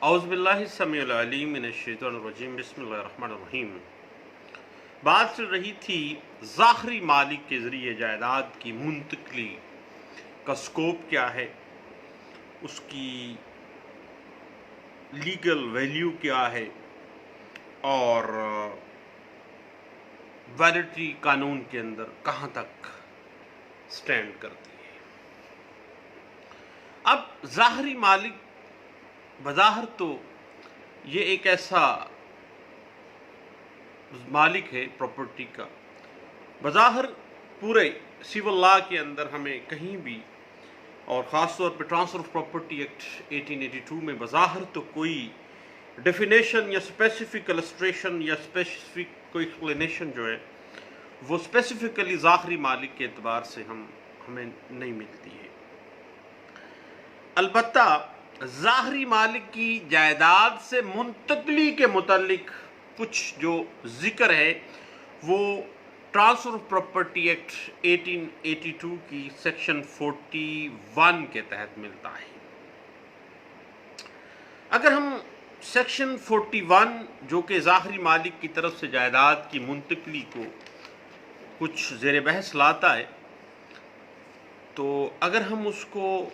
اعوذ باللہ السمیع العلیم من الشیطان الرجیم بسم اللہ الرحمن الرحیم۔ بات چل رہی تھی ظاہری مالک کے ذریعے جائیداد کی منتقلی کا سکوپ کیا ہے، اس کی لیگل ویلیو کیا ہے اور ویلڈٹی قانون کے اندر کہاں تک سٹینڈ کرتی ہے۔ اب ظاہری مالک بظاہر تو یہ ایک ایسا مالک ہے پراپرٹی کا، بظاہر پورے سول لا کے اندر ہمیں کہیں بھی، اور خاص طور پہ ٹرانسفر آف پراپرٹی ایکٹ 1882 میں بظاہر تو کوئی ڈیفینیشن یا اسپیسیفک السٹریشن یا اسپیسیفک کوئی ایکسپلینیشن جو ہے وہ اسپیسیفکلی ظاہری مالک کے اعتبار سے ہمیں نہیں ملتی ہے۔ البتہ ظاہری مالک کی جائیداد سے منتقلی کے متعلق کچھ جو ذکر ہے وہ ٹرانسفر آف پراپرٹی ایکٹ 1882 کی سیکشن 41 کے تحت ملتا ہے۔ اگر ہم سیکشن 41 جو کہ ظاہری مالک کی طرف سے جائیداد کی منتقلی کو کچھ زیر بحث لاتا ہے، تو اگر ہم اس کو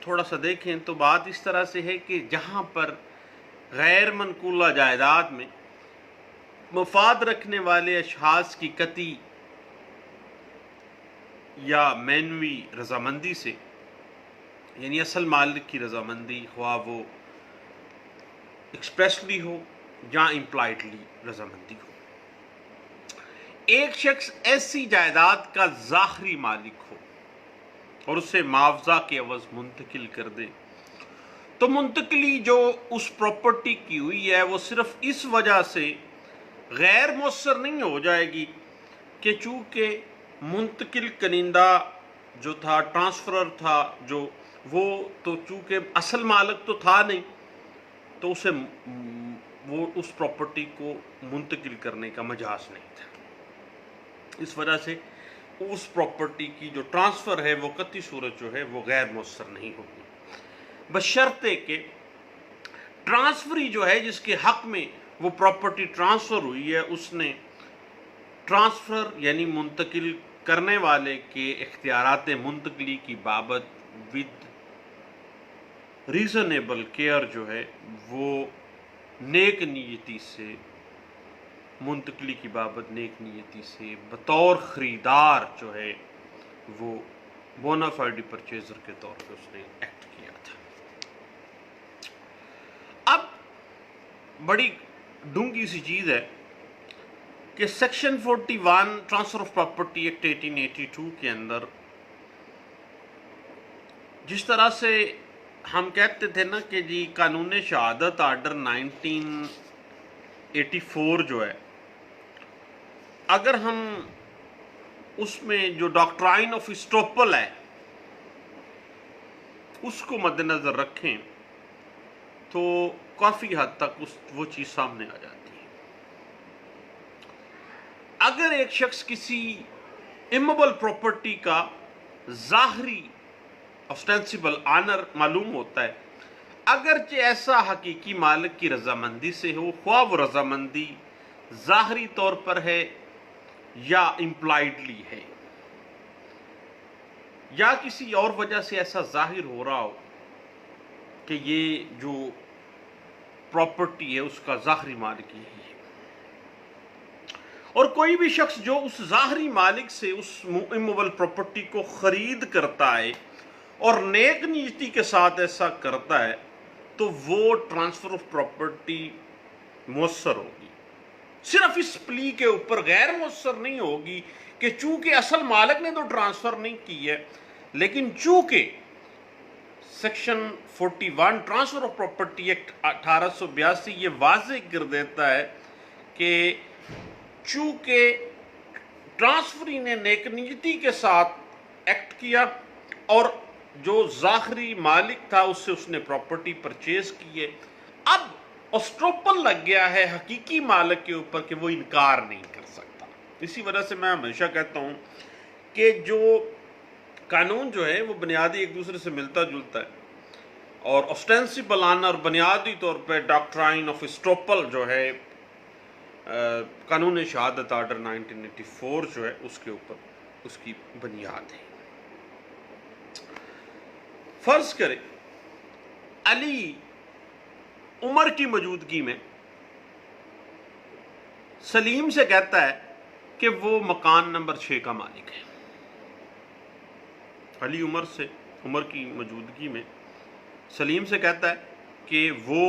تھوڑا سا دیکھیں تو بات اس طرح سے ہے کہ جہاں پر غیر منقولہ جائیداد میں مفاد رکھنے والے اشخاص کی قطعی یا مینوی رضامندی سے، یعنی اصل مالک کی رضامندی، خواہ وہ ایکسپریسلی ہو یا امپلائڈلی رضامندی ہو، ایک شخص ایسی جائیداد کا ظاہری مالک ہو اور اسے معاوضہ کے عوض منتقل کر دے، تو منتقلی جو اس پراپرٹی کی ہوئی ہے وہ صرف اس وجہ سے غیر مؤثر نہیں ہو جائے گی کہ چونکہ منتقل کنندہ جو تھا، ٹرانسفرر تھا جو، وہ تو چونکہ اصل مالک تو تھا نہیں، تو اسے وہ اس پراپرٹی کو منتقل کرنے کا مجاز نہیں تھا۔ اس وجہ سے اس پراپرٹی کی جو ٹرانسفر ہے وہ قطعی صورت جو ہے وہ غیر مؤثر نہیں ہوگی، بشرطے کہ ٹرانسفری جو ہے جس کے حق میں وہ پراپرٹی ٹرانسفر ہوئی ہے، اس نے ٹرانسفر یعنی منتقل کرنے والے کے اختیارات منتقلی کی بابت ود ریزنیبل کیئر جو ہے وہ نیک نیتی سے، منتقلی کی بابت نیک نیتی سے بطور خریدار جو ہے وہ بونافائیڈ پرچیزر کے طور پہ اس نے ایکٹ کیا تھا۔ اب بڑی ڈونگی سی چیز ہے کہ section 41 transfer of property act 1882 کے اندر جس طرح سے ہم کہتے تھے نا کہ جی قانون شہادت آرڈر 1984 جو ہے، اگر ہم اس میں جو ڈاکٹرائن آف اسٹوپل ہے اس کو مد نظر رکھیں تو کافی حد تک وہ چیز سامنے آ جاتی ہے۔ اگر ایک شخص کسی امویبل پراپرٹی کا ظاہری آسٹینسیبل آنر معلوم ہوتا ہے، اگرچہ ایسا حقیقی مالک کی رضامندی سے ہو، خواہ وہ رضامندی ظاہری طور پر ہے یا امپلائڈلی ہے، یا کسی اور وجہ سے ایسا ظاہر ہو رہا ہو کہ یہ جو پراپرٹی ہے اس کا ظاہری مالک یہی ہے، اور کوئی بھی شخص جو اس ظاہری مالک سے اس امویبل پراپرٹی کو خرید کرتا ہے اور نیک نیتی کے ساتھ ایسا کرتا ہے تو وہ ٹرانسفر آف پراپرٹی مؤثر ہوگی۔ صرف اس پلی کے اوپر غیر مؤثر نہیں ہوگی کہ چونکہ اصل مالک نے تو ٹرانسفر نہیں کی ہے، لیکن چونکہ section 41 transfer of property act 1882 یہ واضح کر دیتا ہے کہ چونکہ ٹرانسفری نے نیک نیتی کے ساتھ ایکٹ کیا اور جو ظاہری مالک تھا اس سے اس نے پراپرٹی پرچیز کی ہے، اب اسٹروپل لگ گیا ہے حقیقی مالک کے اوپر کہ وہ انکار نہیں کر سکتا۔ اسی وجہ سے میں ہمیشہ کہتا ہوں کہ جو قانون جو ہے وہ بنیادی ایک دوسرے سے ملتا جلتا ہے، اور اسٹینسیبل آنر بنیادی طور پہ ڈاکٹرائن آف اسٹروپل جو ہے قانون شہادت آرڈر 1984 جو ہے اس کے اوپر اس کی بنیاد ہے۔ فرض کریں علی عمر کی موجودگی میں سلیم سے کہتا ہے کہ وہ مکان نمبر 6 کا مالک ہے۔ علی عمر کی موجودگی میں سلیم سے کہتا ہے کہ وہ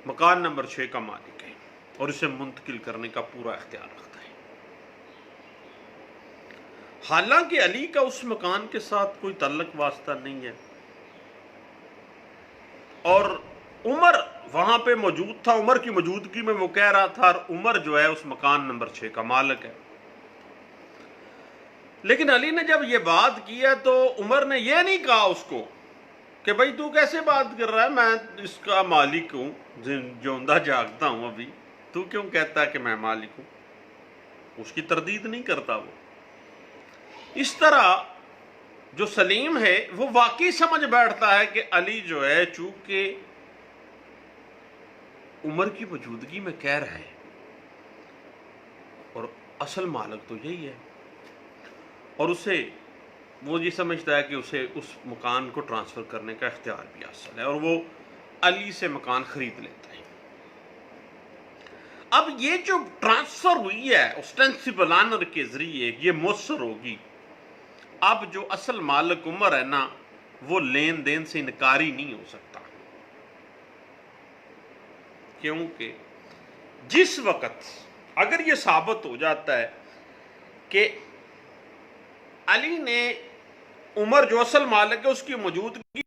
مکان نمبر 6 کا مالک ہے اور اسے منتقل کرنے کا پورا اختیار رکھتا ہے، حالانکہ علی کا اس مکان کے ساتھ کوئی تعلق واسطہ نہیں ہے اور عمر وہاں پہ موجود تھا۔ عمر کی موجودگی میں وہ کہہ رہا تھا اور عمر جو ہے اس مکان نمبر 6 کا مالک ہے، لیکن علی نے جب یہ بات کی ہے تو عمر نے یہ نہیں کہا اس کو کہ بھائی تو کیسے بات کر رہا ہے، میں اس کا مالک ہوں، جوندہ جاگتا ہوں، ابھی تو کیوں کہتا ہے کہ میں مالک ہوں؟ اس کی تردید نہیں کرتا وہ۔ اس طرح جو سلیم ہے وہ واقعی سمجھ بیٹھتا ہے کہ علی جو ہے چونکہ عمر کی موجودگی میں کہہ رہا ہے اور اصل مالک تو یہی ہے، اور اسے وہ یہ سمجھتا ہے کہ اسے اس مکان کو ٹرانسفر کرنے کا اختیار بھی حاصل ہے اور وہ علی سے مکان خرید لیتا ہے۔ اب یہ جو ٹرانسفر ہوئی ہے اسٹینسیبل آنر کے ذریعے یہ مؤثر ہوگی۔ اب جو اصل مالک عمر ہے نا وہ لین دین سے انکاری نہیں ہو سکتا، کیونکہ جس وقت اگر یہ ثابت ہو جاتا ہے کہ علی نے عمر جو اصل مالک ہے اس کی موجودگی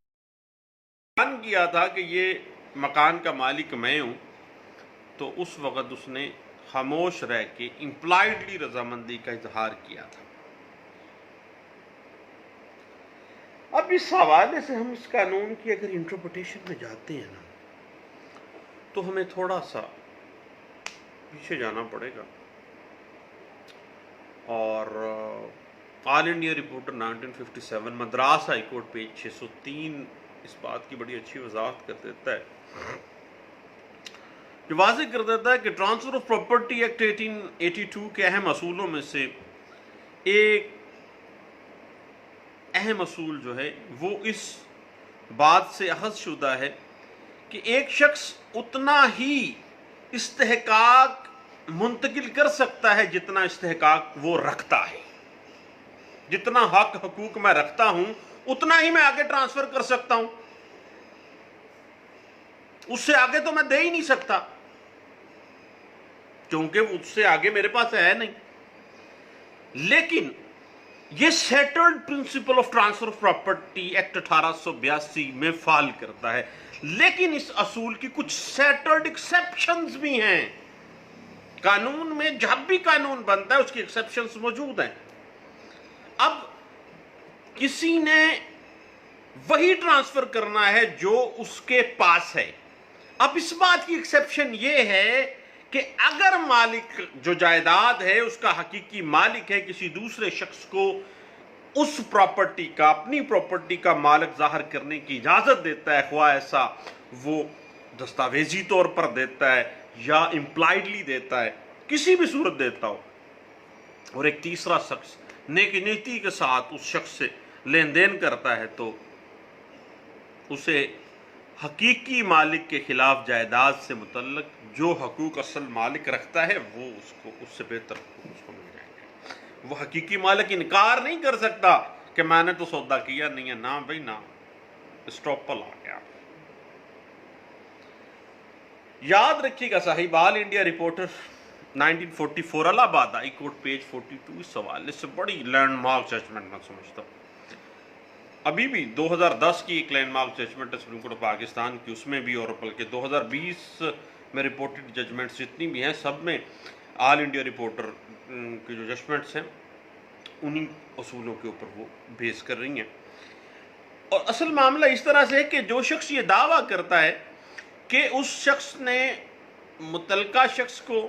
بیان کیا تھا کہ یہ مکان کا مالک میں ہوں، تو اس وقت اس نے خاموش رہ کے امپلائڈلی رضامندی کا اظہار کیا تھا۔ اب اس حوالے سے ہم اس قانون کی اگر انٹرپریٹیشن میں جاتے ہیں نا تو ہمیں تھوڑا سا پیچھے جانا پڑے گا، اور All India Reporter 1957 Madras high court page 603 اس بات کی بڑی اچھی وضاحت کر دیتا ہے، جو واضح کر دیتا ہے کہ ٹرانسفر آف پراپرٹی ایکٹ 1882 کے اہم اصولوں میں سے ایک اہم اصول جو ہے وہ اس بات سے اخذ شدہ ہے کہ ایک شخص اتنا ہی استحقاق منتقل کر سکتا ہے جتنا استحقاق وہ رکھتا ہے، جتنا حق حقوق میں رکھتا ہوں اتنا ہی میں آگے ٹرانسفر کر سکتا ہوں، اس سے آگے تو میں دے ہی نہیں سکتا کیونکہ اس سے آگے میرے پاس ہے نہیں۔ لیکن یہ settled principle of transfer of property act 1882 میں فال کرتا ہے، لیکن اس اصول کی کچھ سیٹلڈ ایکسیپشنز بھی ہیں۔ قانون میں جب بھی قانون بنتا ہے اس کی ایکسیپشنز موجود ہیں۔ اب کسی نے وہی ٹرانسفر کرنا ہے جو اس کے پاس ہے۔ اب اس بات کی ایکسیپشن یہ ہے کہ اگر مالک جو جائیداد ہے اس کا حقیقی مالک ہے کسی دوسرے شخص کو اس پراپرٹی کا اپنی پراپرٹی کا مالک ظاہر کرنے کی اجازت دیتا ہے، خواہ ایسا وہ دستاویزی طور پر دیتا ہے یا امپلائڈلی دیتا ہے، کسی بھی صورت دیتا ہو، اور ایک تیسرا شخص نیک نیتی کے ساتھ اس شخص سے لین دین کرتا ہے تو اسے حقیقی مالک کے خلاف جائیداد سے متعلق جو حقوق اصل مالک رکھتا ہے وہ اس سے بہتر حقوق اس کو مل جائیں گے۔ وہ حقیقی مالک انکار نہیں کر سکتا کہ میں نے تو سودا کیا نہیں ہے، نہ بھائی نہ، اسٹاپل آ گیا۔ یاد رکھیے گا صاحب، آل انڈیا رپورٹر 1944 الہ آباد ہائی کورٹ پیج 42 اس حوالے سے بڑی لینڈ مارک ججمنٹ میں سمجھتا ہوں۔ ابھی بھی 2010 کی ایک لینڈ مارک ججمنٹ ہے سپریم کورٹ آف پاکستان کی، اس میں بھی، اور بلکہ 2020 میں رپورٹڈ ججمنٹس جتنی بھی ہیں سب میں آل انڈیا رپورٹر کی جو ججمنٹس ہیں انہی اصولوں کے اوپر وہ بیس کر رہی ہیں۔ اور اصل معاملہ اس طرح سے ہے کہ جو شخص یہ دعویٰ کرتا ہے کہ اس شخص نے متعلقہ شخص کو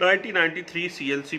1993 CLC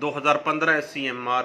2015 SCMR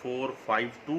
452,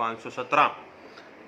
517,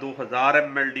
2000 MLD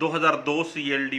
2002 CLD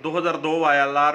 2002 ILR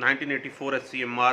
1984 SCMR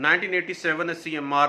1987 SCMR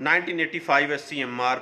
1985 SCMR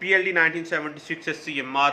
PLD 1976 SCMR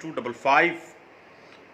255,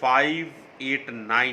589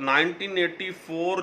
1984